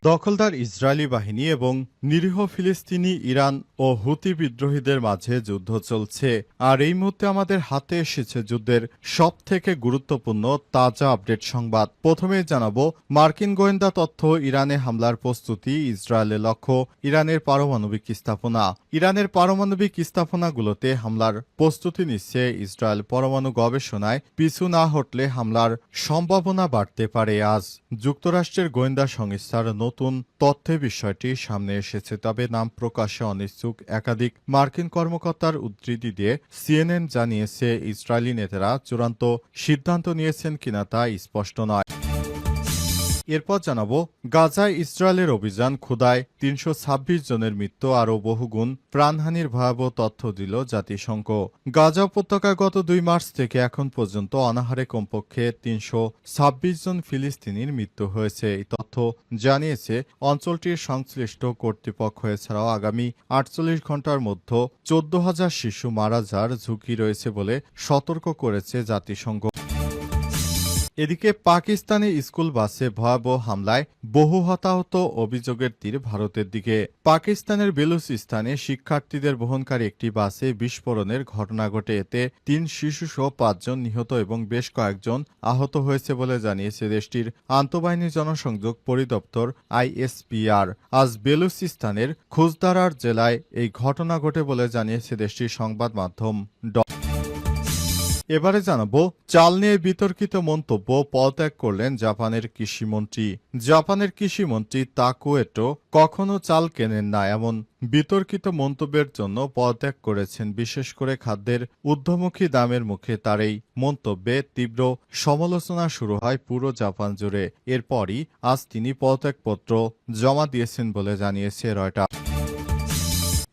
দখলদার ইসরায়েলি বাহিনী এবং নিরীহ ফিলিস্তিনি, ইরান ও হুতি বিদ্রোহীদের মাঝে যুদ্ধ চলছে। আর এই মুহূর্তে আমাদের হাতে এসেছে যুদ্ধের সবথেকে গুরুত্বপূর্ণ তাজা আপডেট সংবাদ। প্রথমেই জানাবো মার্কিন গোয়েন্দা তথ্য, ইরানে হামলার প্রস্তুতি, ইসরায়েলের লক্ষ্য ইরানের পারমাণবিক স্থাপনা। ইরানের পারমাণবিক স্থাপনাগুলোতে হামলার প্রস্তুতি নিচ্ছে ইসরায়েল। পরমাণু গবেষণায় পিছু না হটলে হামলার সম্ভাবনা বাড়তে পারে। আজ যুক্তরাষ্ট্রের গোয়েন্দা সংস্থার নতুন তথ্যে বিষয়টি সামনে এসেছে, তবে নাম প্রকাশে অনিচ্ছুক একাধিক মার্কিন কর্মকর্তার উদ্ধৃতি দিয়ে সিএনএন জানিয়েছে, ইসরায়েলি নেতারা চূড়ান্ত সিদ্ধান্ত নিয়েছেন কিনা তা স্পষ্ট নয়। এরপর জানাবো গাজায় ইসরায়েলের অভিযান, ক্ষুধায় ৩২৬ জনের মৃত্যু, আরও বহুগুণ প্রাণহানির ভয়াবহ তথ্য দিল জাতিসংঘ। গাজা উপত্যকায় গত ২ মার্চ থেকে এখন পর্যন্ত অনাহারে কমপক্ষে ৩২৬ জন ফিলিস্তিনির মৃত্যু হয়েছে। এই তথ্য জানিয়েছে অঞ্চলটির সংশ্লিষ্ট কর্তৃপক্ষ। এছাড়াও আগামী ৪৮ ঘণ্টার মধ্যে ১৪,০০০ শিশু মারা যাওয়ার ঝুঁকি রয়েছে বলে সতর্ক করেছে জাতিসংঘ। এদিকে পাকিস্তানি স্কুল বাসে ভয়াবহ হামলায় বহু হতাহত, অভিযোগের তীর ভারতের দিকে। পাকিস্তানের বেলুচিস্তানে শিক্ষার্থীদের বহনকারী একটি বাসে বিস্ফোরণের ঘটনা ঘটে। এতে ৩ শিশুসহ ৫ জন নিহত এবং বেশ কয়েকজন আহত হয়েছে বলে জানিয়েছে দেশটির আন্তঃবাহিনী জনসংযোগ পরিদপ্তর ISPR। আজ বেলুচিস্তানের খুজদারার জেলায় এই ঘটনা ঘটে বলে জানিয়েছে দেশটির সংবাদ মাধ্যম এবারে জানাবো চাল নিয়ে বিতর্কিত মন্তব্য, পদত্যাগ করলেন জাপানের কৃষিমন্ত্রী। জাপানের কৃষিমন্ত্রী তাকুয়েটো কখনো চাল কেনেন না, এমন বিতর্কিত মন্তব্যের জন্য পদত্যাগ করেছেন। বিশেষ করে খাদ্যের ঊর্ধ্বমুখী দামের মুখে তার এই মন্তব্যে তীব্র সমালোচনা শুরু হয় পুরো জাপান জুড়ে। এরপরই আজ তিনি পদত্যাগপত্র জমা দিয়েছেন বলে জানিয়েছে রয়টার্স।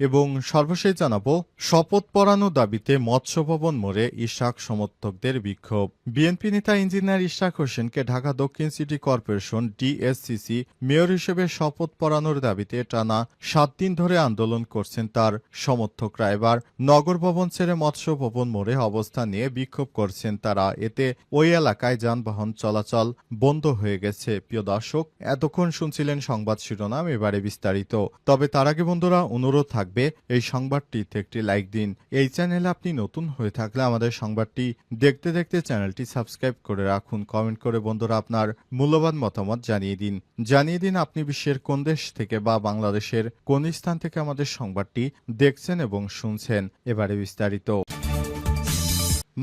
এবং সর্বশেষ জানাবো শপথ পড়ানো দাবিতে মৎস্য ভবন মোড়ে ইশাক সমর্থকদের বিক্ষোভ। বিএনপি নেতা ইঞ্জিনিয়ার ইশাক হোসেনকে ঢাকা দক্ষিণ সিটি কর্পোরেশন DSCC মেয়র হিসেবে শপথ পড়ানোর দাবিতে টানা ৭ দিন ধরে আন্দোলন করছেন তার সমর্থকরা। এবার নগর ভবন ছেড়ে মৎস্য ভবন মোড়ে অবস্থান নিয়ে বিক্ষোভ করছেন তারা। এতে ওই এলাকায় যানবাহন চলাচল বন্ধ হয়ে গেছে। প্রিয় দর্শক, এতক্ষণ শুনছিলেন সংবাদ শিরোনাম, এবারে বিস্তারিত। তবে তার আগে বন্ধুরা অনুরোধ থাকবে এই সংবাদটিতে একটি লাইক দিন। এই চ্যানেলে আপনি নতুন হয়ে থাকলে আমাদের সংবাদটি দেখতে দেখতে চ্যানেলটি সাবস্ক্রাইব করে রাখুন। কমেন্ট করে বন্ধুরা আপনার মূল্যবান মতামত জানিয়ে দিন আপনি বিশ্বের কোন দেশ থেকে বা বাংলাদেশের কোন স্থান থেকে আমাদের সংবাদটি দেখছেন এবং শুনছেন। এবারে বিস্তারিত।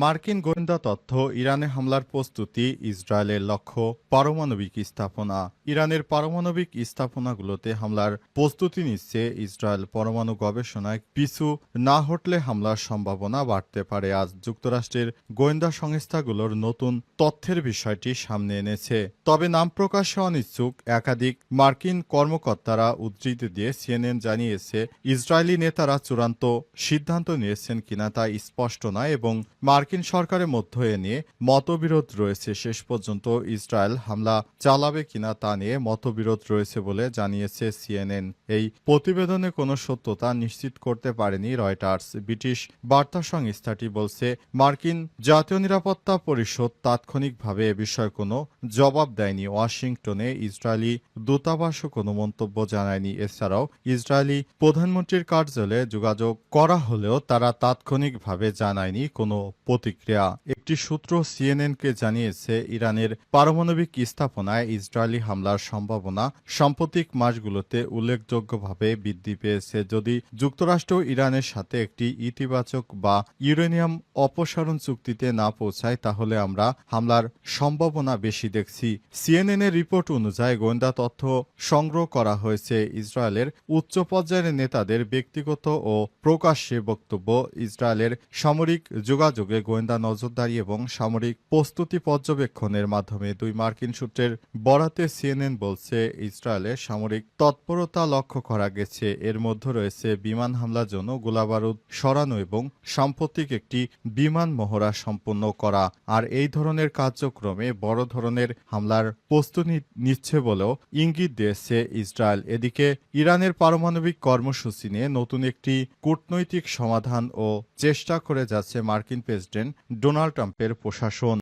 মার্কিন গোয়েন্দা তথ্য, ইরানে হামলার প্রস্তুতি, ইসরায়েলের লক্ষ্য পারমাণবিক স্থাপনা। ইরানের পারমাণবিক স্থাপনাগুলোতে হামলার প্রস্তুতি নিচ্ছে ইসরায়েল। পরমাণু গবেষণায় পিছু না হটলে হামলার সম্ভাবনা বাড়তে পারে। আজ যুক্তরাষ্ট্রের গোয়েন্দা সংস্থাগুলোর নতুন তথ্যের বিষয়টি সামনে এনেছে, তবে নাম প্রকাশে অনিচ্ছুক একাধিক মার্কিন কর্মকর্তারা উদ্ধৃতি দিয়ে CNN জানিয়েছে, ইসরায়েলি নেতারা চূড়ান্ত সিদ্ধান্ত নিয়েছেন কিনা তা স্পষ্ট নয় এবং মার্কিন সরকারের মধ্যে এ নিয়ে মতবিরোধ রয়েছে। শেষ পর্যন্ত ইসরায়েল হামলা চালাবে কিনা তা নিয়ে মতবিরোধ রয়েছে বলে জানিয়েছে CNN। এই প্রতিবেদনে কোনো সত্যতা নিশ্চিত করতে পারেনি রয়টার্স। ব্রিটিশ বার্তা সংস্থাটি বলছে, মার্কিন জাতীয় নিরাপত্তা পরিষদ তাৎক্ষণিকভাবে এ বিষয়ে কোনো জবাব দেয়নি। ওয়াশিংটনে ইসরায়েলি দূতাবাসও কোনো মন্তব্য জানায়নি। এছাড়াও ইসরায়েলি প্রধানমন্ত্রীর কার্যালয়ে যোগাযোগ করা হলেও তারা তাৎক্ষণিকভাবে জানায়নি কোনো প্রতিক্রিয়া। একটি সূত্র CNN-কে জানিয়েছে, ইরানের পারমাণবিক স্থাপনায় ইসরায়েলি হামলার সম্ভাবনা সাম্প্রতিক মাসগুলোতে উল্লেখযোগ্যভাবে বৃদ্ধি পেয়েছে। যদি যুক্তরাষ্ট্র ইরানের সাথে একটি ইতিবাচক বা ইউরেনিয়াম অপসারণ চুক্তিতে না পৌঁছায়, তাহলে আমরা হামলার সম্ভাবনা বেশি দেখছি। CNN-এর রিপোর্ট অনুযায়ী গোয়েন্দা তথ্য সংগ্রহ করা হয়েছে। ইসরায়েলের উচ্চ পর্যায়ের নেতাদের ব্যক্তিগত ও প্রকাশ্যে বক্তব্য, ইসরায়েলের সামরিক যোগাযোগে গোয়েন্দা নজরদারি এবং সামরিক প্রস্তুতি পর্যবেক্ষণের মাধ্যমে। 2 মার্কিন সূত্রের বরাতে CNN বলছে, ইসরায়েলের সামরিক তৎপরতা লক্ষ্য করা গেছে। এর মধ্যে রয়েছে বিমান হামলার জন্য গোলাবারুদ সরানো এবং সাম্প্রতিক একটি বিমান মহড়া সম্পন্ন করা। আর এই ধরনের কার্যক্রমে বড় ধরনের হামলার প্রস্তুতি নিচ্ছে বলেও ইঙ্গিত দিয়েছে ইসরায়েল। এদিকে ইরানের পারমাণবিক কর্মসূচি নিয়ে নতুন একটি কূটনৈতিক সমাধান ও চেষ্টা করে যাচ্ছে মার্কিন প্রেসিডেন্ট ডোনাল্ড ট্রাম্পের প্রশাসন।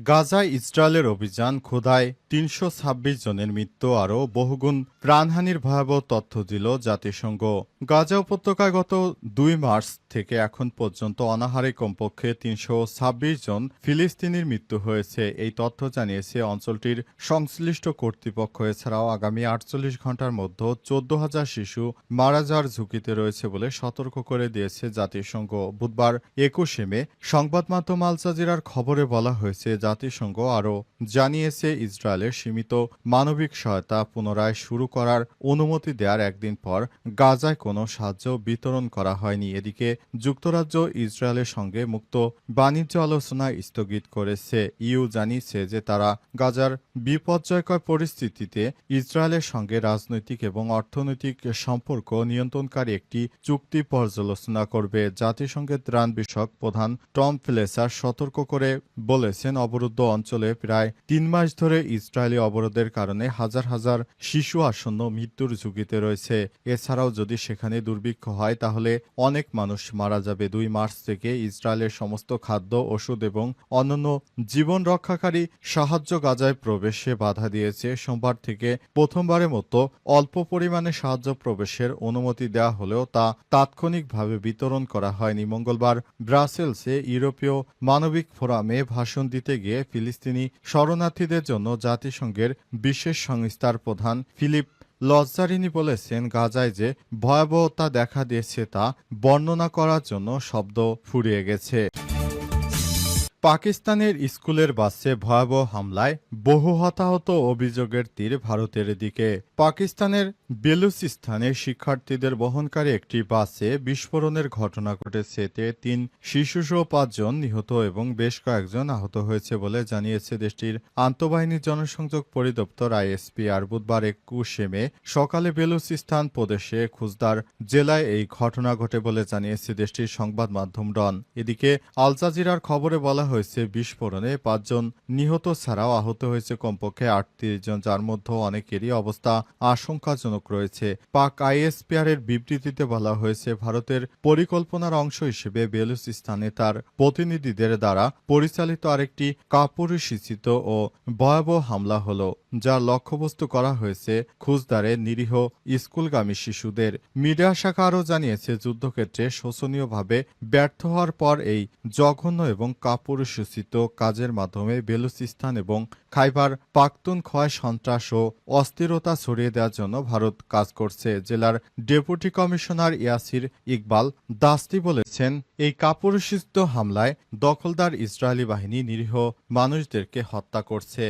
গাজায় ইসরায়েলের অভিযান ক্ষুধায় ৩২৬ জনের মৃত্যু আরও বহুগুণ প্রাণহানির ভয়াবহ তথ্য দিল জাতিসংঘ। গাজা উপত্যকায় গত ২ মার্চ থেকে এখন পর্যন্ত অনাহারে কমপক্ষে ৩২৬ জন ফিলিস্তিনির মৃত্যু হয়েছে। এই তথ্য জানিয়েছে অঞ্চলটির সংশ্লিষ্ট কর্তৃপক্ষ। এছাড়াও আগামী ৪৮ ঘণ্টার মধ্যে ১৪,০০০ শিশু মারা যাওয়ার ঝুঁকিতে রয়েছে বলে সতর্ক করে দিয়েছে জাতিসংঘ। বুধবার ২১ মে সংবাদ মাধ্যম আল জাজিরার খবরে বলা হয়েছে, জাতিসংঘ আরও জানিয়েছে ইসরায়েলের সীমিত মানবিক সহায়তা পুনরায় শুরু করার অনুমতি দেওয়ার একদিন পর গাজায় কোনো সাহায্য বিতরণ করা হয়নি। এদিকে যুক্তরাজ্য ইসরায়েলের সঙ্গে মুক্ত বাণিজ্য আলোচনা স্থগিত করেছে। ইইউ জানিয়েছে যে তারা গাজার বিপর্যয়কর পরিস্থিতিতে ইসরায়েলের সঙ্গে রাজনৈতিক এবং অর্থনৈতিক সম্পর্ক নিয়ন্ত্রণকারী একটি চুক্তি পর্যালোচনা করবে। জাতিসংঘের ত্রাণ বিষয়ক প্রধান টম ফ্লেচার সতর্ক করে বলেছেন, অবরুদ্ধ অঞ্চলে প্রায় ৩ মাস ধরে ইসরায়েলি অবরোধের কারণে হাজার হাজার শিশু আসন্ন মৃত্যুর ঝুঁকিতে রয়েছে। এছাড়াও যদি সেখানে দুর্ভিক্ষ হয় তাহলে অনেক মানুষ মারা যাবে। ২ মার্চ থেকে ইসরায়েলের সমস্ত খাদ্য, ওষুধ এবং অন্যান্য জীবন রক্ষাকারী সাহায্য গাজায় প্রবেশে বাধা দিয়েছে। সোমবার থেকে প্রথমবারের মতো অল্প পরিমাণে সাহায্য প্রবেশের অনুমতি দেওয়া হলেও তা তাৎক্ষণিকভাবে বিতরণ করা হয়নি। মঙ্গলবার ব্রাসেলসে ইউরোপীয় মানবিক ফোরামে ভাষণ দিতে গিয়ে ফিলিস্তিনি শরণার্থীদের জন্য জাতিসংঘের বিশেষ সংস্থার প্রধান ফিলিপ লজ্জারিনি বলেছেন, গাজায় যে ভয়াবহতা দেখা দিয়েছে তা বর্ণনা করার জন্য শব্দ ফুরিয়ে গেছে। পাকিস্তানের স্কুলের বাসে ভয়াবহ হামলায় বহু হতাহত, অভিযোগের তীর ভারতের দিকে। পাকিস্তানের বেলুচিস্তানে শিক্ষার্থীদের বহনকারী একটি বাসে বিস্ফোরণের ঘটনা ঘটেছে। এতে ৩ শিশুসহ ৫ জন নিহত এবং বেশ কয়েকজন আহত হয়েছে বলে জানিয়েছে দেশটির আন্তঃবাহিনী জনসংযোগ পরিদপ্তর আইএসপি। আর বুধবার ২১ মে সকালে বেলুচিস্তান প্রদেশে খুজদার জেলায় এই ঘটনা ঘটে বলে জানিয়েছে দেশটির সংবাদ মাধ্যম ডন। এদিকে আল জাজিরার খবরে বলা হয়েছে, বিস্ফোরণে ৫ জন নিহত ছাড়াও আহত হয়েছে কমপক্ষে ৩৮ জন, যার মধ্যে অনেকেরই অবস্থা আশঙ্কাজনক রয়েছে। পাক আইএসপিআর-এর বিবৃতিতে বলা হয়েছে, ভারতের পরিকল্পনার অংশ হিসেবে বেলুচিস্তানে তার প্রতিনিধিদের দ্বারা পরিচালিত আরেকটি কাপুরুষোচিত ও ভয়াবহ হামলা হল, যার লক্ষ্যবস্তু করা হয়েছে খুজদারে নিরীহ স্কুলগামী শিশুদের। মিডিয়া শাখা আরও জানিয়েছে, যুদ্ধক্ষেত্রে শোচনীয়ভাবে ব্যর্থ হওয়ার পর এই জঘন্য এবং কাপুরুষোচিত কাজের মাধ্যমে বেলুচিস্তান এবং খাইবার পাখতুনখোয়ায় সন্ত্রাস ও অস্থিরতা ছড়িয়ে দেওয়ার জন্য ভারত কাজ করছে। জেলার ডেপুটি কমিশনার ইয়াসির ইকবাল দাস্তি বলেছেন, এই কাপুরুষোচিত হামলায় দখলদার ইসরায়েলি বাহিনী নিরীহ মানুষদেরকে হত্যা করছে।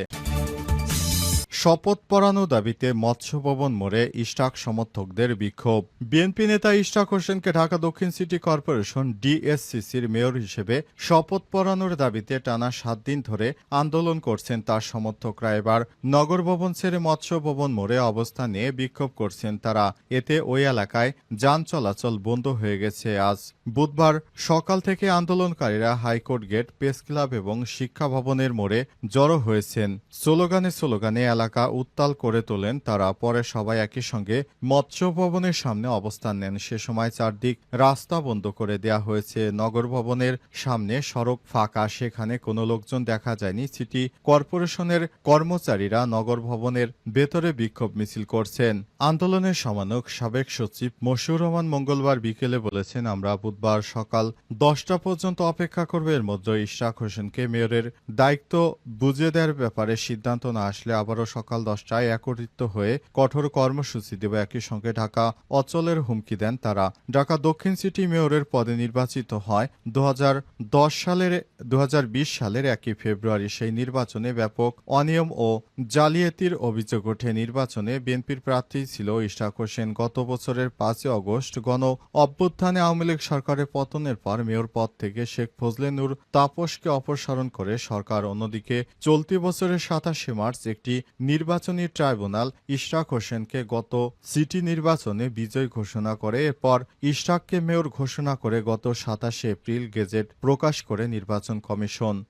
শপথ পড়ানো দাবিতে মৎস্য ভবন মোড়ে ইশরাক সমর্থকদের বিক্ষোভ। বিএনপি নেতা ইশরাক হোসেনকে ঢাকা দক্ষিণ সিটি কর্পোরেশন ডিএসসিসির মেয়র হিসেবে শপথ পড়ানোর দাবিতে টানা ৭ দিন ধরে আন্দোলন করছেন তার সমর্থকরা। এবার নগর ভবন ছেড়ে মৎস্য ভবন মোড়ে অবস্থান নিয়ে বিক্ষোভ করছেন তারা। এতে ওই এলাকায় যান চলাচল বন্ধ হয়ে গেছে। আজ বুধবার সকাল থেকে আন্দোলনকারীরা হাইকোর্ট গেট, প্রেস ক্লাব এবং শিক্ষা ভবনের মোড়ে জড়ো হয়েছেন। স্লোগানে এলাকা উত্তাল করে তোলেন তারা। পরে সবাই একই সঙ্গে মৎস্য ভবনের সামনে অবস্থান নেন। সে সময় চারদিক রাস্তা বন্ধ করে দেয়া হয়েছে। নগর ভবনের সামনে সড়ক ফাঁকা, সেখানে কোনো লোকজন দেখা যায়নি। সিটি কর্পোরেশনের কর্মচারীরা নগর ভবনের ভেতরে বিক্ষোভ মিছিল করছেন। আন্দোলনের সমানক সাবেক সচিব মশিউর রহমান মঙ্গলবার বিকেলে বলেছেন, আমরা বুধবার সকাল ১০টা পর্যন্ত অপেক্ষা করব। এর মধ্যে ইশরাক হোসেনকে মেয়রের দায়িত্ব বুঝে দেওয়ার ব্যাপারে সিদ্ধান্ত না আসলে আবারও সকাল 10টায় একত্রিত হয়ে কঠোর কর্মসূচি দেবে। একই সঙ্গে ঢাকা অচলের হুমকি দেন তারা। ঢাকা দক্ষিণ সিটি মেয়রের পদে নির্বাচিত হয় ২০২০ সালের ১ ফেব্রুয়ারি। সেই নির্বাচনে ব্যাপক অনিয়ম ও জালিয়াতির অভিযোগ ওঠে। নির্বাচনে বিএনপির প্রার্থী ছিল ইশরাক হোসেন। গত বছরের ৫ আগস্ট গণ অভ্যুত্থানে আওয়ামী লীগ সরকারের পতনের পর মেয়র পদ থেকে শেখ ফজলে নূর তাপসকে অপসারণ করে সরকার। অন্যদিকে চলতি বছরের ২৭ মার্চ একটি নির্বাচনী ট্রাইব্যুনাল ইশরাক হোসেনকে গত সিটি নির্বাচনে বিজয়ী ঘোষণা করে। এরপর ইশরাককে মেয়র ঘোষণা করে গত ২৭ এপ্রিল গেজেট প্রকাশ করে নির্বাচন কমিশন।